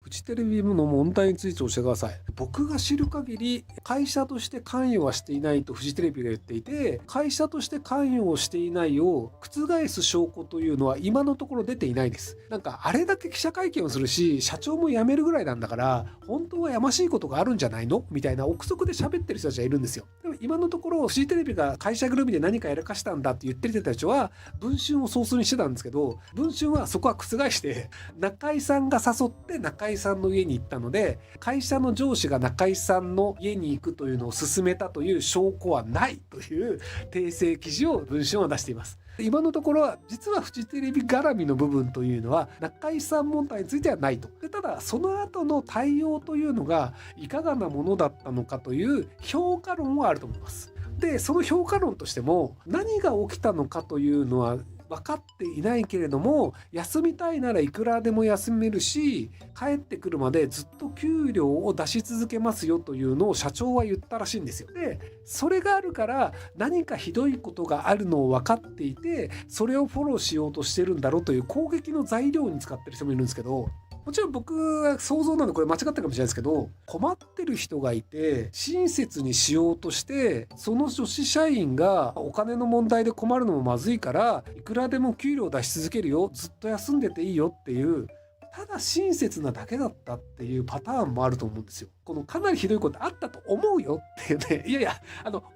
フジテレビの問題について教えてください。僕が知る限り、会社として関与はしていないとフジテレビが言っていて、会社として関与をしていないを覆す証拠というのは今のところ出ていないです。なんかあれだけ記者会見をするし、社長も辞めるぐらいなんだから、本当はやましいことがあるんじゃないのみたいな憶測で喋ってる人たちがいるんですよ。でも今のところフジテレビが会社ぐるみで何かやらかしたんだって言ってる人たちは文春をソースにしてたんですけど、文春はそこは覆して、中居さんが誘って中居さんの家に行ったので、会社の上司が中居さんの家に行くというのを勧めたという証拠はないという訂正記事を文春は出しています。今のところは実はフジテレビ絡みの部分というのは中居さん問題についてはないと。でただその後の対応というのがいかがなものだったのかという評価論はあると思います。でその評価論としても何が起きたのかというのは分かっていないけれども、休みたいならいくらでも休めるし、帰ってくるまでずっと給料を出し続けますよというのを社長は言ったらしいんですよ。でそれがあるから何かひどいことがあるのを分かっていて、それをフォローしようとしてるんだろうという攻撃の材料に使ってる人もいるんですけど、もちろん僕は想像なのでこれ間違ってるかもしれないですけど、困ってる人がいて親切にしようとしてその女子社員がお金の問題で困るのもまずいからいくらでも給料出し続けるよ、ずっと休んでていいよっていう、ただ親切なだけだったっていうパターンもあると思うんですよ。このかなりひどいことあったと思うよっていうね、いやいや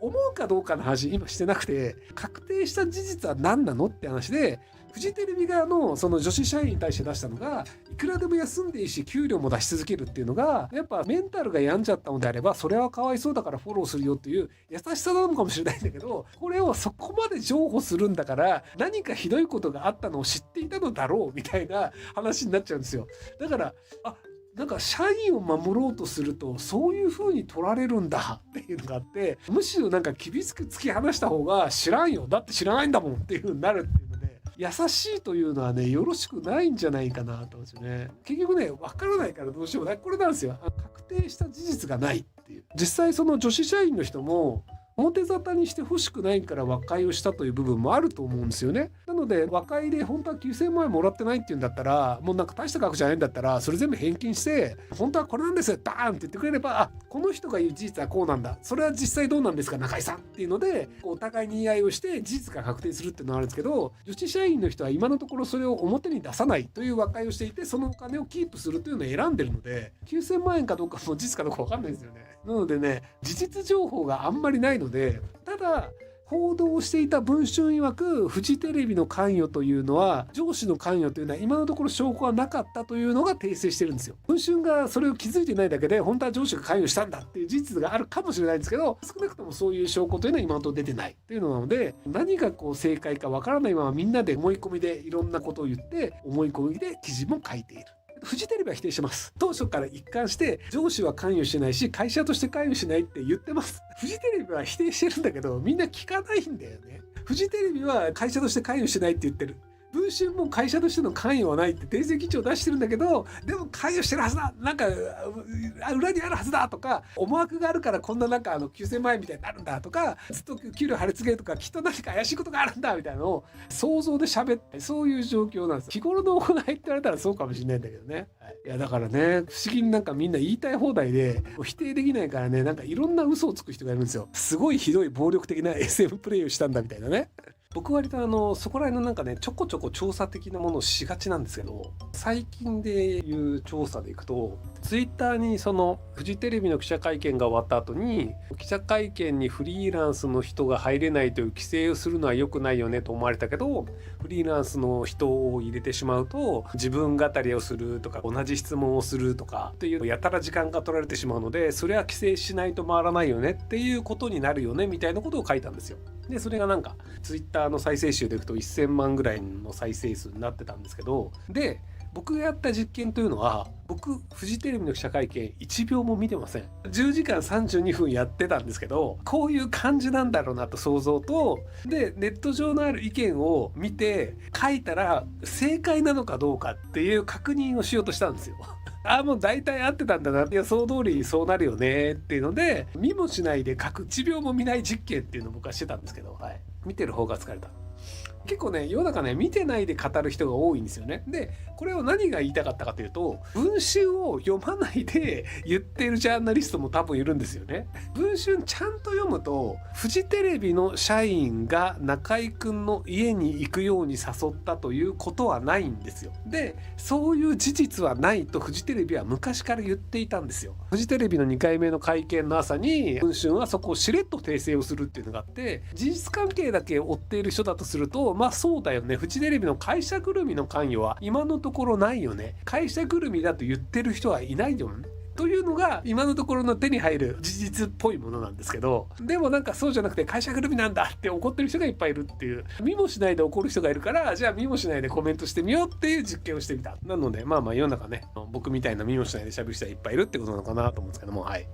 思うかどうかの話今してなくて、確定した事実は何なのって話で、フジテレビ側のその女子社員に対して出したのが、いくらでも休んでいいし給料も出し続けるっていうのが、やっぱメンタルが病んじゃったのであればそれはかわいそうだからフォローするよっていう優しさなのかもしれないんだけど、これをそこまで譲歩するんだから何かひどいことがあったのを知っていたのだろうみたいな話になっちゃうんですよ。だからなんか社員を守ろうとするとそういう風に取られるんだっていうのがあって、むしろなんか厳しく突き放した方が知らんよ、だって知らないんだもんっていう風になるっていうので、優しいというのはねよろしくないんじゃないかなと思うんですよね。結局ね分からないからどうしようもない、これなんですよ。確定した事実がないっていう。実際その女子社員の人も表沙汰にしてほしくないから和解をしたという部分もあると思うんですよね。なので和解で本当は9000万円もらってないっていうんだったら、もうなんか大した額じゃないんだったらそれ全部返金して本当はこれなんですよバーンって言ってくれれば、あこの人が言う事実はこうなんだ、それは実際どうなんですか中居さんっていうのでお互いに言い合いをして事実が確定するっていうのがあるんですけど、女子社員の人は今のところそれを表に出さないという和解をしていて、そのお金をキープするというのを選んでるので、9000万円かどうかも事実かどうか分かんないですよね。なのでね事実情報があんまりないので、ただ報道していた文春曰くフジテレビの関与というのは、上司の関与というのは今のところ証拠はなかったというのが訂正してるんですよ。文春がそれを気づいてないだけで本当は上司が関与したんだっていう事実があるかもしれないんですけど、少なくともそういう証拠というのは今のところ出てないというのなので、何がこう正解かわからないままみんなで思い込みでいろんなことを言って思い込みで記事も書いている。フジテレビは否定してます。当初から一貫して上司は関与しないし会社として関与しないって言ってます。フジテレビは否定してるんだけどみんな聞かないんだよね。フジテレビは会社として関与しないって言ってる。文春も会社としての関与はないって訂正記帳を出してるんだけど、でも関与してるはずだ、なんか裏にあるはずだとか、思惑があるからこんななんか9000万円みたいになるんだとか、ずっと給料張り付けるとか、きっと何か怪しいことがあるんだみたいなのを想像で喋って、そういう状況なんです。日頃の行いって言われたらそうかもしれないんだけどね。いやだからね不思議になんかみんな言いたい放題で否定できないからね、なんかいろんな嘘をつく人がいるんですよ。すごいひどい暴力的な SM プレイをしたんだみたいなね。僕割とそこら辺のなんかねちょこちょこ調査的なものをしがちなんですけど、最近でいう調査でいくとツイッターにそのフジテレビの記者会見が終わった後に、記者会見にフリーランスの人が入れないという規制をするのは良くないよねと思われたけど、フリーランスの人を入れてしまうと自分語りをするとか同じ質問をするとかっていうやたら時間が取られてしまうので、それは規制しないと回らないよねっていうことになるよねみたいなことを書いたんですよ。でそれがなんかツイッターの再生数でいくと1000万ぐらいの再生数になってたんですけど、で僕がやった実験というのは、僕フジテレビの記者会見1秒も見てません。10時間32分やってたんですけど、こういう感じなんだろうなと想像と、でネット上のある意見を見て書いたら正解なのかどうかっていう確認をしようとしたんですよ。もう大体合ってたんだな、予想通りそうなるよねっていうので、見もしないで書く1秒も見ない実験っていうのを僕はしてたんですけど、はい、見てる方が疲れた。結構ね世の中ね見てないで語る人が多いんですよね。でこれを何が言いたかったかというと、文春を読まないで言ってるジャーナリストも多分いるんですよね。文春ちゃんと読むと、フジテレビの社員が中居くんの家に行くように誘ったということはないんですよ。でそういう事実はないとフジテレビは昔から言っていたんですよ。フジテレビの2回目の会見の朝に文春はそこをしれっと訂正をするっていうのがあって、事実関係だけ追っている人だとすると、まあそうだよね、フジテレビの会社ぐるみの関与は今のところないよね、会社ぐるみだと言ってる人はいないよねというのが今のところの手に入る事実っぽいものなんですけど、でもなんかそうじゃなくて会社ぐるみなんだって怒ってる人がいっぱいいるっていう、見もしないで怒る人がいるから、じゃあ見もしないでコメントしてみようっていう実験をしてみた。なのでまあ世の中ね、僕みたいな見もしないで喋る人はいっぱいいるってことなのかなと思うんですけども、はい。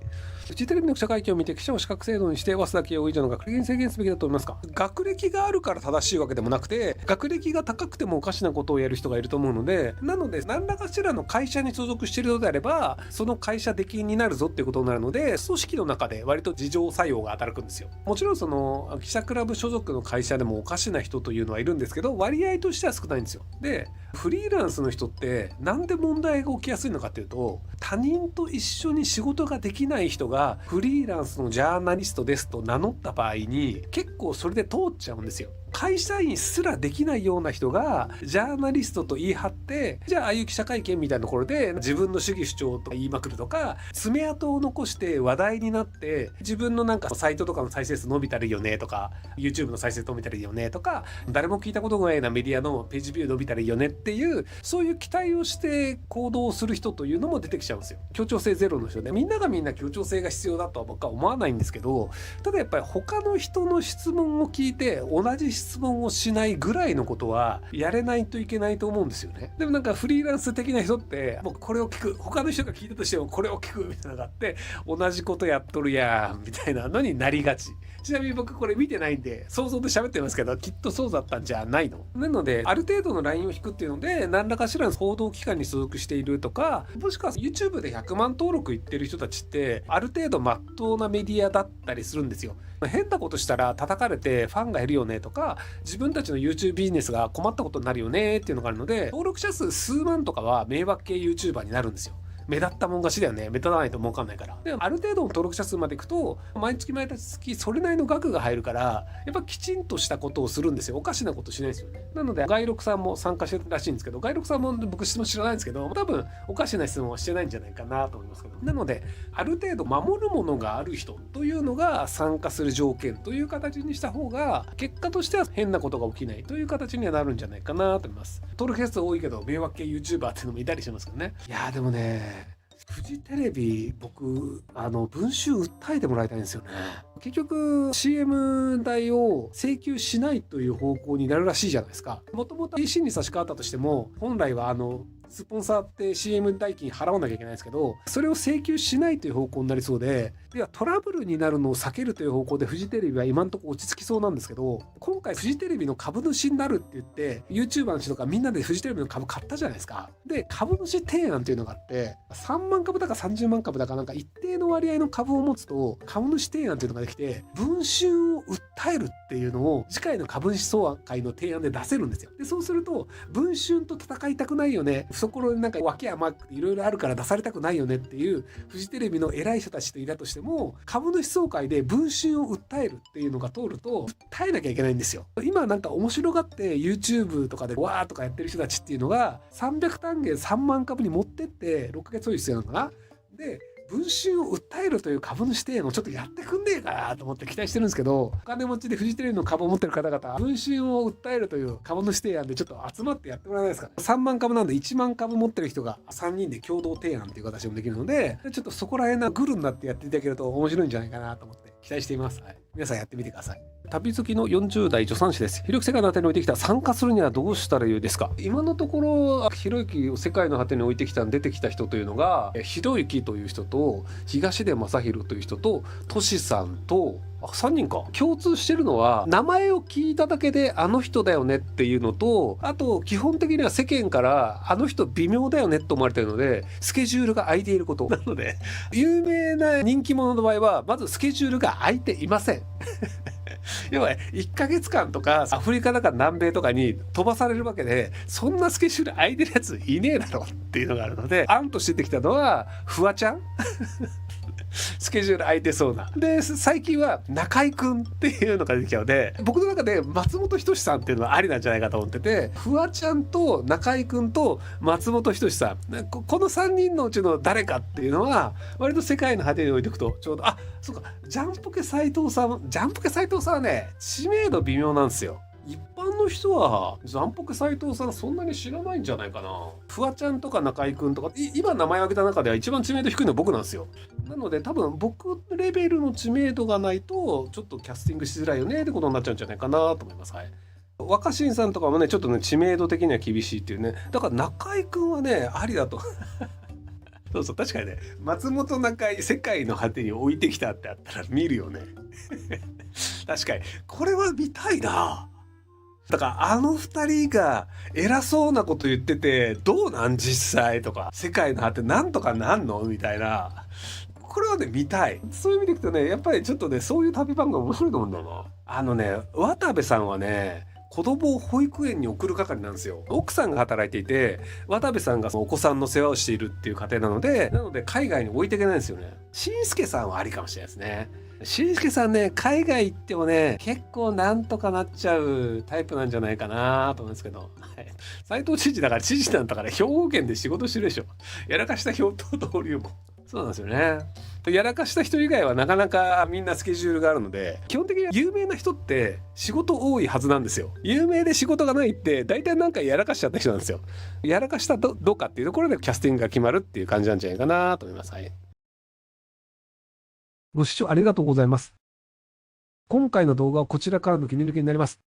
フジテレビの記者会見を見て記者を資格制度にして早稲田慶応以上の学歴に制限すべきだと思いますか。学歴があるから正しいわけでもなくて、学歴が高くてもおかしなことをやる人がいると思うので、なので何らかしらの会社に所属しているのであれば、その会社出禁になるぞっていうことになるので、組織の中で割と自浄作用が働くんですよ。もちろんその記者クラブ所属の会社でもおかしな人というのはいるんですけど、割合としては少ないんですよ。でフリーランスの人ってなんで問題が起きやすいのかっていうと、他人と一緒に仕事ができない人がフリーランスのジャーナリストですと名乗った場合に結構それで通っちゃうんですよ。会社員すらできないような人がジャーナリストと言い張って、じゃあああいう記者会見みたいなところで自分の主義主張とか言いまくるとか、爪痕を残して話題になって自分のなんかサイトとかの再生数伸びたらいいよねとか、 YouTube の再生伸びたらいいよねとか、誰も聞いたことがないようなメディアのページビュー伸びたらいいよねっていう、そういう期待をして行動する人というのも出てきちゃうんですよ。協調性ゼロの人で、みんながみんな協調性が必要だとは僕は思わないんですけど、ただやっぱり他の人の質問を聞いて同じ質問をしないぐらいのことはやれないといけないと思うんですよね。でもなんかフリーランス的な人って僕これを聞く、他の人が聞いたとしてもこれを聞くみたいなのがあって、同じことやっとるやんみたいなのになりがち。ちなみに僕これ見てないんで想像で喋ってますけど、きっとそうだったんじゃないの。なのである程度のラインを引くっていうので、何らかしらの報道機関に所属しているとか、もしくは YouTube で100万登録いってる人たちってある程度真っ当なメディアだったりするんですよ。変なことしたら叩かれてファンが減るよねとか、自分たちの YouTube ビジネスが困ったことになるよねっていうのがあるので、登録者数数万とかは迷惑系 YouTuber になるんですよ。目立ったもん勝ちだよね。目立たないと儲かんないから。である程度の登録者数までいくと毎月毎月それなりの額が入るから、やっぱきちんとしたことをするんですよ。おかしなことしないですよね。なので外録さんも参加してるらしいんですけど、外録さんも僕質問知らないんですけど、多分おかしな質問はしてないんじゃないかなと思いますけど、なのである程度守るものがある人というのが参加する条件という形にした方が、結果としては変なことが起きないという形にはなるんじゃないかなと思います。登録者数多いけど迷惑系 YouTuber っていうのもいたりしますけどね。いやでもね、フジテレビ僕文春訴えてもらいたいんですよね。結局 CM 代を請求しないという方向になるらしいじゃないですか。もともと EC に差し替わったとしても、本来はスポンサーって CM 代金払わなきゃいけないんですけど、それを請求しないという方向になりそうで、いやトラブルになるのを避けるという方向でフジテレビは今のところ落ち着きそうなんですけど、今回フジテレビの株主になるって言って YouTuber の人とかみんなでフジテレビの株買ったじゃないですか。で株主提案というのがあって、3万株だか30万株だかなんか一定の割合の株を持つと株主提案というのができて、文春を訴えるっていうのを次回の株主総会の提案で出せるんですよ。でそうすると文春と戦いたくないよね、懐になんか訳甘くていろいろあるから出されたくないよねっていうフジテレビの偉い人たちといたとしても、株主総会で文春を訴えるっていうのが通ると訴えなきゃいけないんですよ。今なんか面白がって YouTube とかでわーとかやってる人たちっていうのが300単元3万株に持ってって6ヶ月そういう必要なのかな。で文春を訴えるという株主提案をちょっとやってくんねえかなと思って期待してるんですけど、お金持ちでフジテレビの株を持ってる方々、文春を訴えるという株主提案でちょっと集まってやってもらえないですか。3万株なんで1万株持ってる人が3人で共同提案という形もできるので、ちょっとそこら辺のグルになってやっていただけると面白いんじゃないかなと思って期待しています。はい、皆さんやってみてください。旅好きの40代助産師です。ひろゆき世界の果てに置いてきた参加するにはどうしたらいいですか。今のところひろゆきを世界の果てに置いてきた出てきた人というのが、ひろゆきという人と東出昌大という人とトシさんと3人か。共通してるのは、名前を聞いただけであの人だよねっていうのと、あと基本的には世間からあの人微妙だよねと思われてるので、スケジュールが空いていること。なので、有名な人気者の場合は、まずスケジュールが空いていません。要は1ヶ月間とかアフリカだか南米とかに飛ばされるわけで、そんなスケジュール空いてるやついねえだろっていうのがあるので、案として出てきたのはフワちゃん。スケジュール空いてそうな。で、最近は中居くんっていうのが出てきたので、僕の中で松本人志さんっていうのはありなんじゃないかと思ってて、フワちゃんと中居くんと松本人志さん、この3人のうちの誰かっていうのは、割と世界の果てに置いておくと、ちょうど、そうか、ジャンポケ斉藤さんはね、知名度微妙なんですよ。一般の人はジャンポケ斉藤さんそんなに知らないんじゃないかな。フワちゃんとか中居くんとか、今名前挙げた中では一番知名度低いのは僕なんですよ。なので多分僕レベルの知名度がないとちょっとキャスティングしづらいよねってことになっちゃうんじゃないかなと思います。はい。若新さんとかもねちょっとね知名度的には厳しいっていうね。だから中居くんはねありだと。そうそう、確かにね、松本中居世界の果てに置いてきたってあったら見るよね。確かにこれは見たいな。だからあの二人が偉そうなこと言っててどうなん実際とか、世界の果てなんとかなんのみたいな、これはね見たい。そういう意味でいくとね、やっぱりちょっとねそういう旅番組面白いと思うんだよな。渡部さんはね子供を保育園に送る係なんですよ。奥さんが働いていて、渡部さんがお子さんの世話をしているっていう家庭なので、海外に置いていけないんですよね。しんすけさんはありかもしれないですね。しんすけさんね、海外行ってもね、結構なんとかなっちゃうタイプなんじゃないかなと思うんですけど。はい。斉藤知事だから知事なんだから兵庫県で仕事してるでしょ。やらかした兵頭登竜門。そうなんですよね。やらかした人以外はなかなかみんなスケジュールがあるので、基本的に有名な人って仕事多いはずなんですよ。有名で仕事がないって大体なんかやらかしちゃった人なんですよ。やらかしたどうかっていうところでキャスティングが決まるっていう感じなんじゃないかなと思います。はい。ご視聴ありがとうございます。今回の動画はこちらからの切り抜きになります。